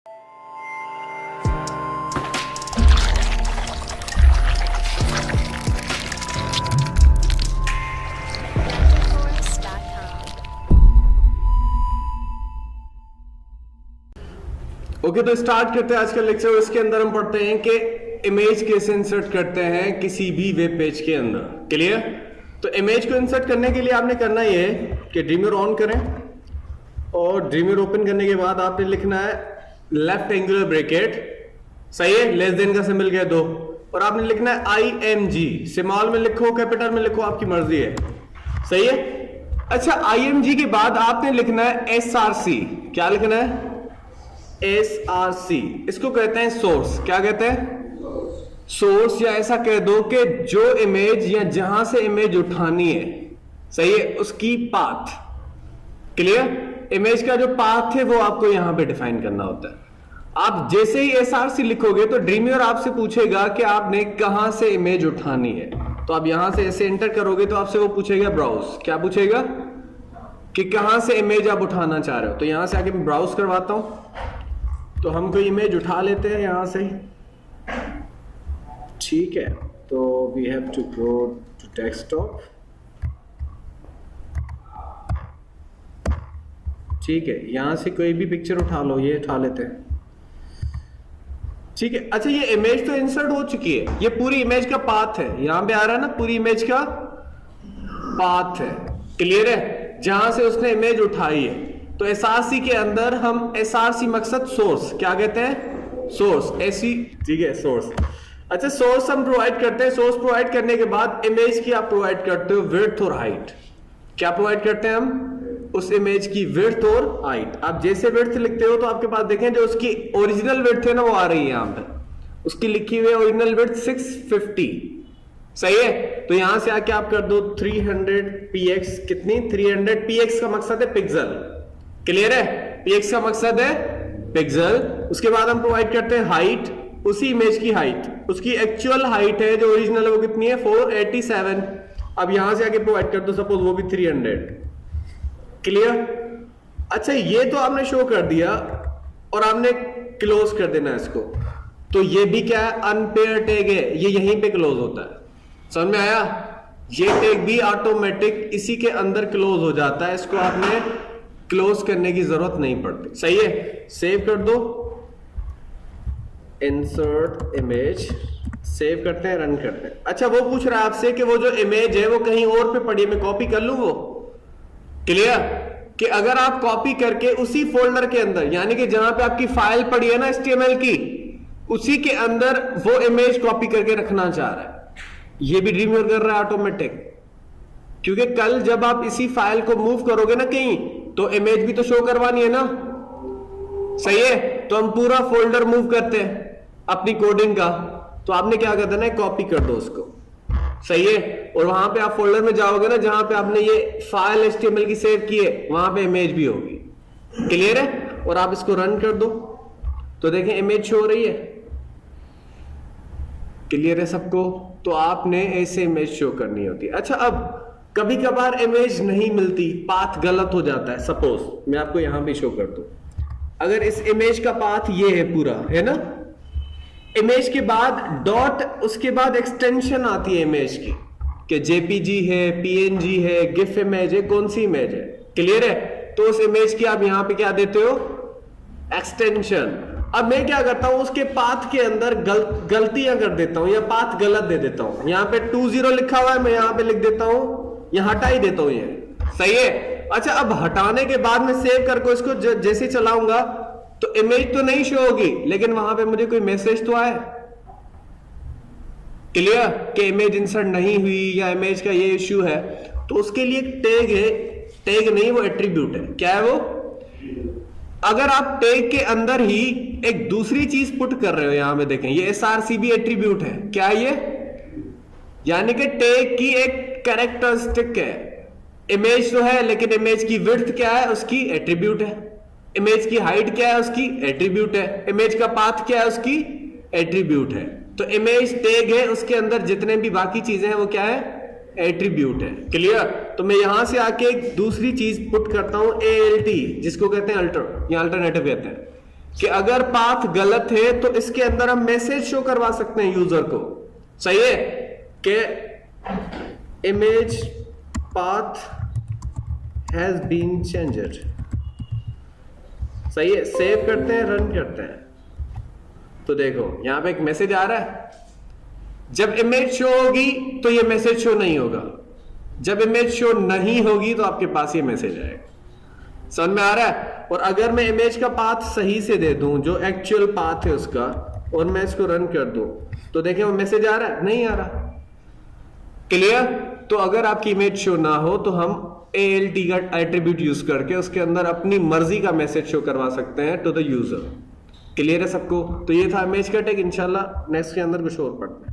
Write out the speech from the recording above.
Okay तो start करते हैं आज का लेक्चर। इसके अंदर हम पढ़ते हैं कि इमेज कैसे इंसर्ट करते हैं किसी भी वेब पेज के अंदर। क्लियर? तो इमेज को इंसर्ट करने के लिए आपने करना ये है कि ड्रीमर ऑन करें और ड्रीमर ओपन करने के बाद आपने लिखना है लेफ्ट एंगुलर ब्रैकेट, सही है, लेस देन का सिंबल क्या है 2, और आपने लिखना है IMG। स्मॉल में लिखो कैपिटल में लिखो, आपकी मर्जी है, सही है। अच्छा, IMG के बाद आपने लिखना है SRC। क्या लिखना है? SRC। इसको कहते हैं सोर्स। क्या कहते हैं? सोर्स, या ऐसा कह दो कि जो इमेज या जहां से इमेज उठानी है, सही है, उसकी पाथ। क्लियर? इमेज का जो पाथ है वो आपको यहां पे डिफाइन करना होता है। आप जैसे ही SRC लिखोगे तो ड्रीमर आपसे पूछेगा कि आपने कहां से इमेज उठानी है। तो आप यहां से ऐसे एंटर करोगे तो आपसे वो पूछेगा ब्राउज। क्या पूछेगा? कि कहां से इमेज आप उठाना चाह रहे हो। तो यहां से आके मैं ब्राउज करवाता हूं। तो हम कोई इमेज उठा लेते हैं यहां से, ठीक है। तो we have to go to desktop, ठीक है। यहां से कोई भी पिक्चर उठा लो, ये उठा लेते हैं, ठीक है। अच्छा, ये इमेज तो इंसर्ट हो चुकी है, ये पूरी इमेज का पाथ है, यहां पे आ रहा है ना, पूरी इमेज का पाथ है। क्लियर है? जहां से उसने इमेज उठाई है। तो SRC के अंदर हम SRC मकसद सोर्स, क्या कहते हैं? सोर्स, ऐसी, ठीक है, सोर्स। अच्छा, सोर्स हम प्रोवाइड करते हैं। सोर्स प्रोवाइड करने के बाद इमेज की आप प्रोवाइड करते हो विड्थ और हाइट। क्या प्रोवाइड करते हैं हम? उस इमेज की विड्थ और हाइट। आप जैसे विड्थ लिखते हो तो आपके पास देखें जो उसकी ओरिजिनल विड्थ है ना वो आ रही है यहां पे, उसकी लिखी हुई ओरिजिनल विड्थ 650, सही है। तो यहां से आके आप कर दो 300px। कितनी? 300px का मकसद है पिक्सल। क्लियर है? px का मकसद है पिक्सल। उसके बाद हम प्रोवाइड करते हैं हाइट, उसी इमेज की हाइट। उसकी एक्चुअल हाइट है जो ओरिजिनल है वो कितनी है? 487। अब यहां से आके प्रोवाइड कर दो सपोज वो भी 300। क्लियर? अच्छा, ये तो आपने शो कर दिया और आपने क्लोज कर देना इसको। तो ये भी क्या है? अनपेयर टैग है, ये यहीं पे क्लोज होता है। समझ में आया? ये टैग भी ऑटोमेटिक इसी के अंदर क्लोज हो जाता है, इसको आपने क्लोज करने की जरूरत नहीं पड़ती, सही है। सेव कर दो, इंसर्ट इमेज, सेव करते हैं, रन करते हैं। अच्छा, वो पूछ रहा है आपसे कि वो जो इमेज है वो कहीं और पे पड़ी है, मैं कॉपी कर लूं वो। क्लियर? कि अगर आप कॉपी करके उसी फोल्डर के अंदर, यानी कि जहां पे आपकी फाइल पड़ी है ना HTML की, उसी के अंदर वो इमेज कॉपी करके रखना चाह रहा है, ये भी ड्रीमर कर रहा है ऑटोमेटिक। क्योंकि कल जब आप इसी फाइल को मूव करोगे ना कहीं, तो इमेज भी तो शो करवानी है ना, सही है। तो हम पूरा फोल्डर मूव करते हैं अपनी कोडिंग का, तो आपने क्या कर देना है? कॉपी कर दो उसको, सही है। और वहां पे आप फोल्डर में जाओगे ना जहां पे आपने ये फाइल HTML की सेव की है, वहां पे इमेज भी होगी। क्लियर है? और आप इसको रन कर दो तो देखें इमेज शो हो रही है। क्लियर है सबको? तो आपने ऐसे इमेज शो करनी होती है। अच्छा, अब कभी कभार इमेज नहीं मिलती, पाथ गलत हो जाता है। सपोज मैं आपको यहां भी शो कर दूं, अगर इस इमेज का पाथ ये है पूरा, है ना, इमेज के बाद डॉट, उसके बाद एक्सटेंशन आती है इमेज की कि JPG है, PNG है, GIF इमेज है, कौन सी इमेज है। क्लियर है? तो उस इमेज की आप यहां पे क्या देते हो? एक्सटेंशन। अब मैं क्या करता हूं, उसके पाथ के अंदर गलतियां कर देता हूं या पाथ गलत दे देता हूं। यहां पे 20 लिखा हुआ है, मैं यहां पे लिख देता हूं, यहां हटा ही देता हूं, ये सही है। अच्छा, अब हटाने के बाद में सेव करके इसको जैसे चलाऊंगा तो इमेज तो नहीं शो होगी, लेकिन वहां पे मुझे कोई मैसेज तो आए। क्लियर? कि इमेज इंसर्ट नहीं हुई या इमेज का ये इश्यू है। तो उसके लिए एक टैग है, टैग नहीं वो एट्रीब्यूट है। क्या है वो? अगर आप टैग के अंदर ही एक दूसरी चीज पुट कर रहे हो, यहां पे देखें ये SRC भी एट्रीब्यूट है। क्या है ये? यानी कि टैग की एक कैरेक्टरिस्टिक है। इमेज तो है लेकिन इमेज की विड्थ क्या है? उसकी एट्रीब्यूट है। इमेज की हाइट क्या है? उसकी एट्रीब्यूट है। इमेज का पाथ क्या है? उसकी एट्रीब्यूट है। तो इमेज टैग है, उसके अंदर जितने भी बाकी चीजें हैं वो क्या है? एट्रीब्यूट है। क्लियर? तो मैं यहां से आके एक दूसरी चीज पुट करता हूं ALT, जिसको कहते हैं अल्टर या अल्टरनेटिव कहते हैं। कि अगर पाथ गलत है तो इसके अंदर हम मैसेज शो करवा सकते हैं यूजर को। सही है कि image path has been changed. सही है, सेव करते हैं, रन करते हैं, तो देखो यहां पे एक मैसेज आ रहा है। जब इमेज शो होगी तो ये मैसेज शो नहीं होगा, जब इमेज शो नहीं होगी तो आपके पास ये मैसेज आएगा। समझ में आ रहा है? और अगर मैं इमेज का पाथ सही से दे दूं, जो एक्चुअल पाथ है उसका, और मैं इसको रन कर दूं, तो देखें वो मैसेज आ रहा है, नहीं आ रहा। क्लियर? तो अगर आपकी इमेज शो ना हो तो हम ALT का एट्रीब्यूट यूज करके उसके अंदर अपनी मर्जी का मैसेज शो करवा सकते हैं टू द यूजर। क्लियर है सबको? तो ये था इमेज का टैग। इंशाल्लाह नेक्स्ट के अंदर कुछ और पढ़ते हैं।